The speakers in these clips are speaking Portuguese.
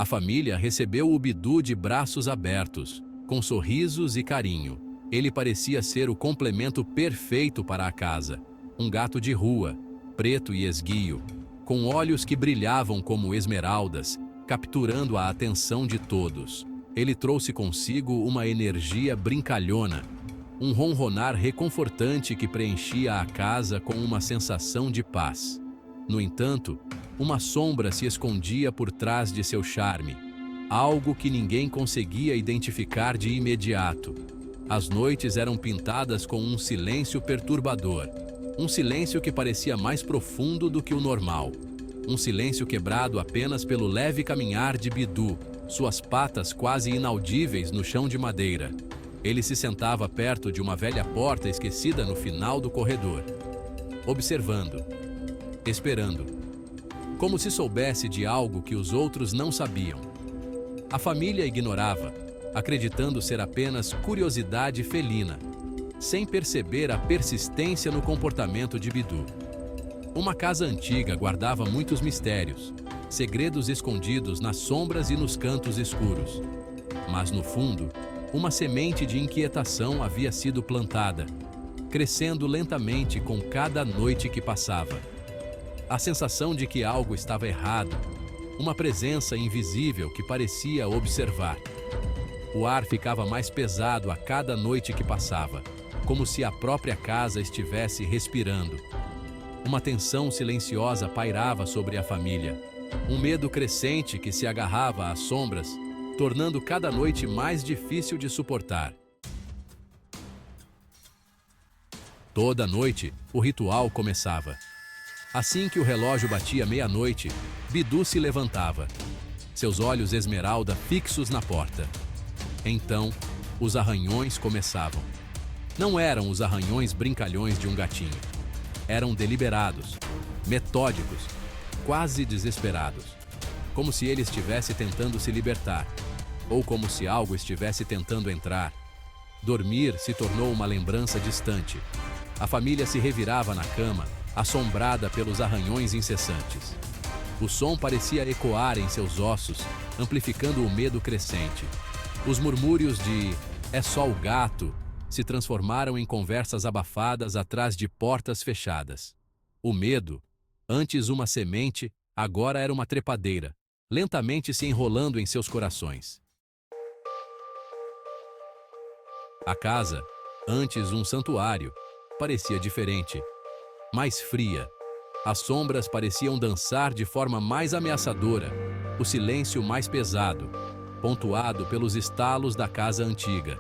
A família recebeu o Bidu de braços abertos, com sorrisos e carinho. Ele parecia ser o complemento perfeito para a casa. Um gato de rua, preto e esguio, com olhos que brilhavam como esmeraldas, capturando a atenção de todos. Ele trouxe consigo uma energia brincalhona, um ronronar reconfortante que preenchia a casa com uma sensação de paz. No entanto, uma sombra se escondia por trás de seu charme, algo que ninguém conseguia identificar de imediato. As noites eram pintadas com um silêncio perturbador, um silêncio que parecia mais profundo do que o normal. Um silêncio quebrado apenas pelo leve caminhar de Bidu, suas patas quase inaudíveis no chão de madeira. Ele se sentava perto de uma velha porta esquecida no final do corredor, observando, esperando, como se soubesse de algo que os outros não sabiam. A família ignorava, acreditando ser apenas curiosidade felina, sem perceber a persistência no comportamento de Bidu. Uma casa antiga guardava muitos mistérios, segredos escondidos nas sombras e nos cantos escuros. Mas no fundo, uma semente de inquietação havia sido plantada, crescendo lentamente com cada noite que passava. A sensação de que algo estava errado, uma presença invisível que parecia observar. O ar ficava mais pesado a cada noite que passava, como se a própria casa estivesse respirando. Uma tensão silenciosa pairava sobre a família, um medo crescente que se agarrava às sombras, tornando cada noite mais difícil de suportar. Toda noite, o ritual começava. Assim que o relógio batia meia-noite, Bidu se levantava, seus olhos esmeralda fixos na porta. Então, os arranhões começavam. Não eram os arranhões brincalhões de um gatinho. Eram deliberados, metódicos, quase desesperados. Como se ele estivesse tentando se libertar, ou como se algo estivesse tentando entrar. Dormir se tornou uma lembrança distante. A família se revirava na cama, assombrada pelos arranhões incessantes. O som parecia ecoar em seus ossos, amplificando o medo crescente. Os murmúrios de "é só o gato" se transformaram em conversas abafadas atrás de portas fechadas. O medo, antes uma semente, agora era uma trepadeira, lentamente se enrolando em seus corações. A casa, antes um santuário, parecia diferente, mais fria. As sombras pareciam dançar de forma mais ameaçadora, o silêncio mais pesado, pontuado pelos estalos da casa antiga.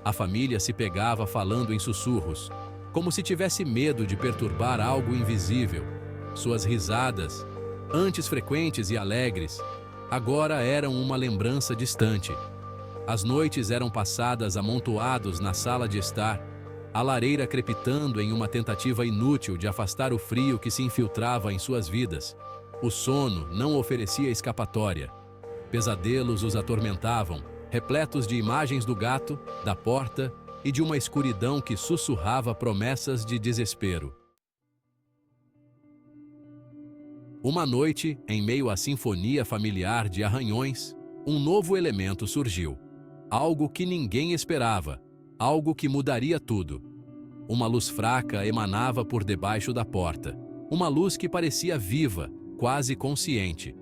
A família se pegava falando em sussurros, como se tivesse medo de perturbar algo invisível. Suas risadas, antes frequentes e alegres, agora eram uma lembrança distante. As noites eram passadas amontoados na sala de estar, a lareira crepitando em uma tentativa inútil de afastar o frio que se infiltrava em suas vidas. O sono não oferecia escapatória. Pesadelos os atormentavam, repletos de imagens do gato, da porta e de uma escuridão que sussurrava promessas de desespero. Uma noite, em meio à sinfonia familiar de arranhões, um novo elemento surgiu. Algo que ninguém esperava, algo que mudaria tudo. Uma luz fraca emanava por debaixo da porta, uma luz que parecia viva, quase consciente.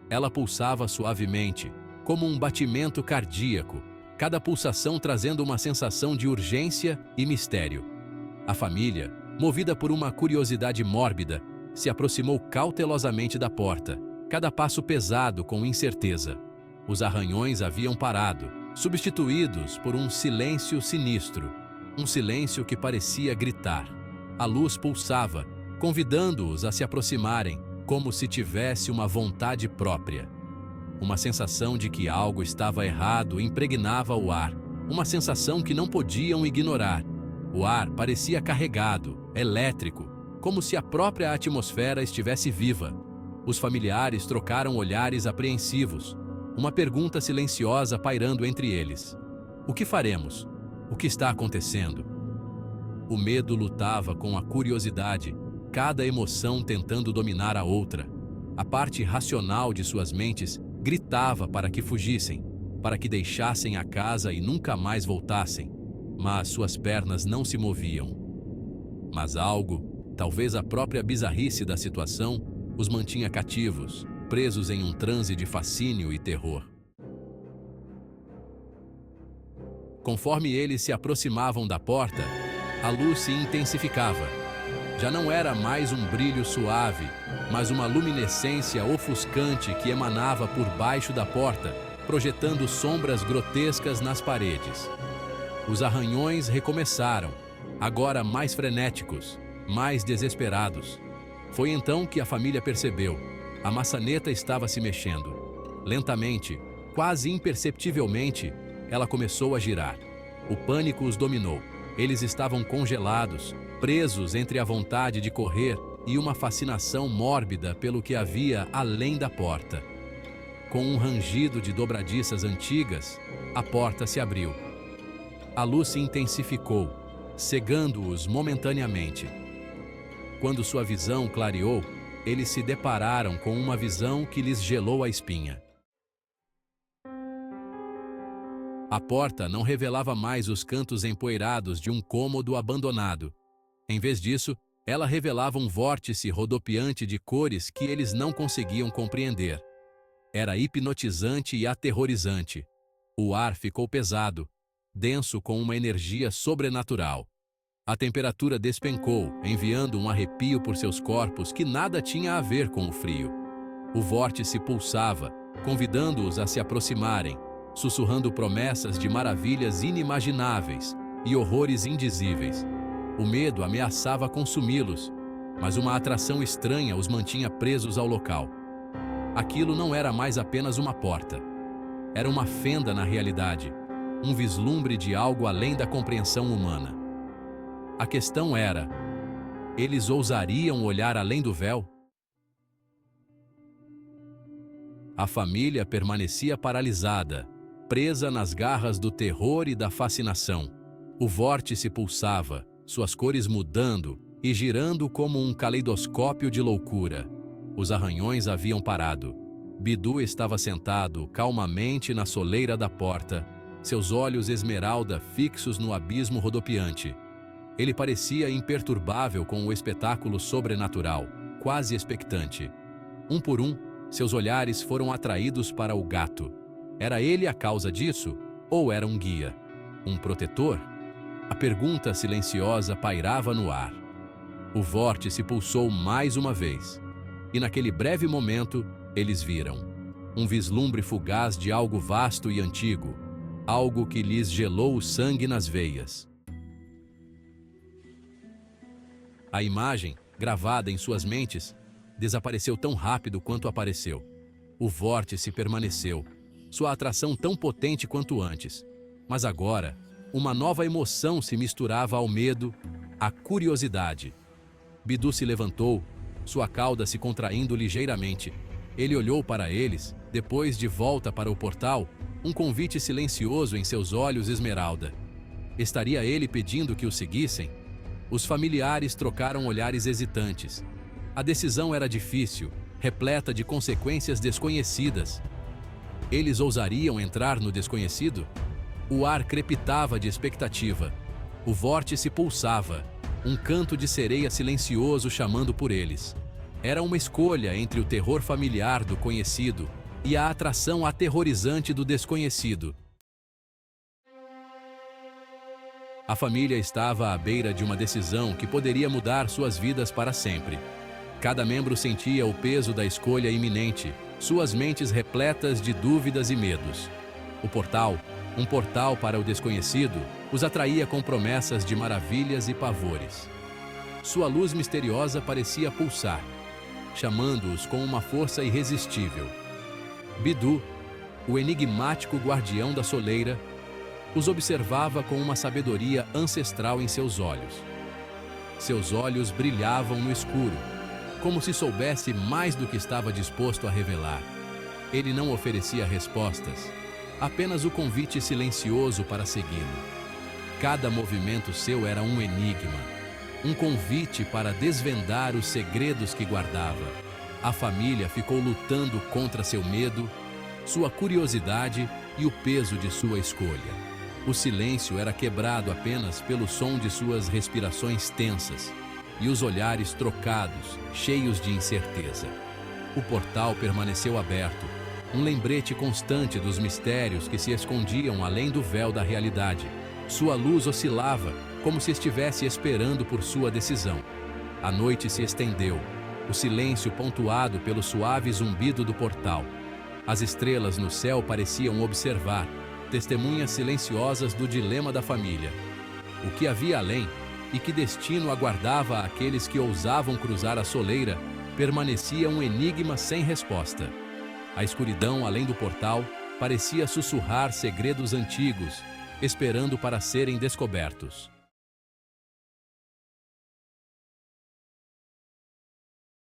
Ela pulsava suavemente, como um batimento cardíaco, cada pulsação trazendo uma sensação de urgência e mistério. A família, movida por uma curiosidade mórbida, se aproximou cautelosamente da porta, cada passo pesado com incerteza. Os arranhões haviam parado, substituídos por um silêncio sinistro, um silêncio que parecia gritar. A luz pulsava, convidando-os a se aproximarem, como se tivesse uma vontade própria. Uma sensação de que algo estava errado impregnava o ar, uma sensação que não podiam ignorar. O ar parecia carregado, elétrico, como se a própria atmosfera estivesse viva. Os familiares trocaram olhares apreensivos, uma pergunta silenciosa pairando entre eles. O que faremos? O que está acontecendo? O medo lutava com a curiosidade, cada emoção tentando dominar a outra. A parte racional de suas mentes Gritava para que fugissem, para que deixassem a casa e nunca mais voltassem, mas suas pernas não se moviam. Mas algo, talvez a própria bizarrice da situação, os mantinha cativos, presos em um transe de fascínio e terror. Conforme eles se aproximavam da porta, a luz se intensificava. Já não era mais um brilho suave, mas uma luminescência ofuscante que emanava por baixo da porta, projetando sombras grotescas nas paredes. Os arranhões recomeçaram, agora mais frenéticos, mais desesperados. Foi então que a família percebeu. A maçaneta estava se mexendo. Lentamente, quase imperceptivelmente, ela começou a girar. O pânico os dominou. Eles estavam congelados, presos entre a vontade de correr e uma fascinação mórbida pelo que havia além da porta. Com um rangido de dobradiças antigas, a porta se abriu. A luz se intensificou, cegando-os momentaneamente. Quando sua visão clareou, eles se depararam com uma visão que lhes gelou a espinha. A porta não revelava mais os cantos empoeirados de um cômodo abandonado. Em vez disso, ela revelava um vórtice rodopiante de cores que eles não conseguiam compreender. Era hipnotizante e aterrorizante. O ar ficou pesado, denso com uma energia sobrenatural. A temperatura despencou, enviando um arrepio por seus corpos que nada tinha a ver com o frio. O vórtice pulsava, convidando-os a se aproximarem, sussurrando promessas de maravilhas inimagináveis e horrores indizíveis. O medo ameaçava consumi-los, mas uma atração estranha os mantinha presos ao local. Aquilo não era mais apenas uma porta. Era uma fenda na realidade, um vislumbre de algo além da compreensão humana. A questão era: eles ousariam olhar além do véu? A família permanecia paralisada, presa nas garras do terror e da fascinação. O vórtice pulsava, suas cores mudando e girando como um caleidoscópio de loucura. Os arranhões haviam parado. Bidu estava sentado calmamente na soleira da porta, seus olhos esmeralda fixos no abismo rodopiante. Ele parecia imperturbável com o espetáculo sobrenatural, quase expectante. Um por um, seus olhares foram atraídos para o gato. Era ele a causa disso? Ou era um guia? Um protetor? A pergunta silenciosa pairava no ar. O vórtice pulsou mais uma vez. E naquele breve momento, eles viram um vislumbre fugaz de algo vasto e antigo, algo que lhes gelou o sangue nas veias. A imagem, gravada em suas mentes, desapareceu tão rápido quanto apareceu. O vórtice permaneceu, sua atração tão potente quanto antes. Mas agora, uma nova emoção se misturava ao medo, à curiosidade. Bidu se levantou, sua cauda se contraindo ligeiramente. Ele olhou para eles, depois de volta para o portal, um convite silencioso em seus olhos esmeralda. Estaria ele pedindo que o seguissem? Os familiares trocaram olhares hesitantes. A decisão era difícil, repleta de consequências desconhecidas. Eles ousariam entrar no desconhecido? O ar crepitava de expectativa. O vórtice pulsava, um canto de sereia silencioso chamando por eles. Era uma escolha entre o terror familiar do conhecido e a atração aterrorizante do desconhecido. A família estava à beira de uma decisão que poderia mudar suas vidas para sempre. Cada membro sentia o peso da escolha iminente, suas mentes repletas de dúvidas e medos. O portal, um portal para o desconhecido, os atraía com promessas de maravilhas e pavores. Sua luz misteriosa parecia pulsar, chamando-os com uma força irresistível. Bidu, o enigmático guardião da soleira, os observava com uma sabedoria ancestral em seus olhos. Seus olhos brilhavam no escuro, como se soubesse mais do que estava disposto a revelar. Ele não oferecia respostas, apenas o convite silencioso para segui-lo. Cada movimento seu era um enigma, um convite para desvendar os segredos que guardava. A família ficou lutando contra seu medo, sua curiosidade e o peso de sua escolha. O silêncio era quebrado apenas pelo som de suas respirações tensas e os olhares trocados, cheios de incerteza. O portal permaneceu aberto, um lembrete constante dos mistérios que se escondiam além do véu da realidade. Sua luz oscilava, como se estivesse esperando por sua decisão. A noite se estendeu, o silêncio pontuado pelo suave zumbido do portal. As estrelas no céu pareciam observar, testemunhas silenciosas do dilema da família. O que havia além e que destino aguardava aqueles que ousavam cruzar a soleira permanecia um enigma sem resposta. A escuridão além do portal parecia sussurrar segredos antigos, esperando para serem descobertos.